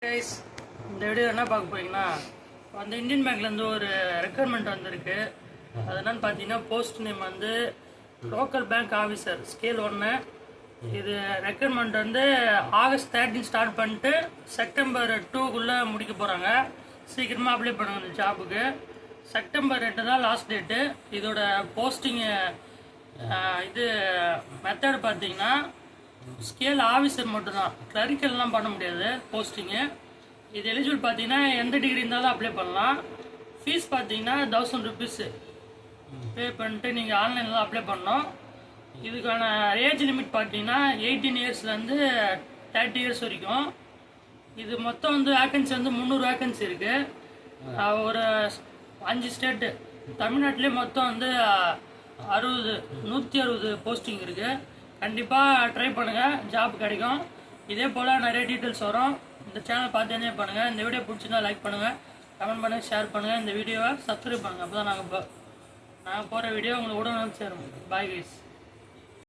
Guys, இந்த video என்ன பார்க்க போறீங்கன்னா, அந்த இந்தியன் பேங்க்லேருந்து ஒரு ரெக்குயர்மெண்ட் வந்திருக்கு. அது என்னன்னு பார்த்தீங்கன்னா, போஸ்ட் நேம் வந்து லோக்கல் பேங்க் ஆஃபீஸர் ஸ்கேல் 1. இது ரெக்குயர்மெண்ட் வந்து ஆகஸ்ட் 13 ஸ்டார்ட் பண்ணிட்டு செப்டம்பர் 2க்குள்ளே முடிக்க போகிறாங்க. சீக்கிரமாக அப்ளை பண்ணுங்க இந்த ஜாபுக்கு. செப்டம்பர் 2 தான் லாஸ்ட் டேட்டு. இதோட போஸ்டிங்கு இது மெத்தட் பார்த்தீங்கன்னா ஸ்கேல் ஆஃபீஸர் மட்டும்தான், கிளரிக்கல்லாம் பண்ண முடியாது போஸ்டிங்கு. இது எலிஜிபிள் பார்த்தீங்கன்னா எந்த டிகிரி இருந்தாலும் அப்ளை பண்ணலாம். ஃபீஸ் பார்த்தீங்கன்னா 1000 ருபீஸு பே பண்ணிட்டு நீங்கள் ஆன்லைனில் தான் அப்ளை பண்ணணும். இதுக்கான ஏஜ் லிமிட் பார்த்தீங்கன்னா 18 இயர்ஸ்லேருந்து 30 இயர்ஸ் வரைக்கும். இது மொத்தம் வந்து வேக்கன்சி வந்து 300 வேக்கன்சி இருக்குது. ஒரு 5 ஸ்டேட்டு, தமிழ்நாட்டிலே மொத்தம் வந்து 160 போஸ்டிங் இருக்குது. கண்டிப்பாக ட்ரை பண்ணுங்கள், ஜாப் கிடைக்கும். இதே போல் நிறைய டீட்டெயில்ஸ் வரும். இந்த சேனல் பார்த்து என்ஜாய் பண்ணுங்கள். இந்த வீடியோ பிடிச்சிருந்தா லைக் பண்ணுங்கள், கமெண்ட் பண்ணுங்கள், ஷேர் பண்ணுங்கள். இந்த வீடியோவை சப்ஸ்கிரைப் பண்ணுங்கள். அப்போ தான் நாங்கள் போகிற வீடியோ உங்களுக்கு உடனே சேரும். Bye guys.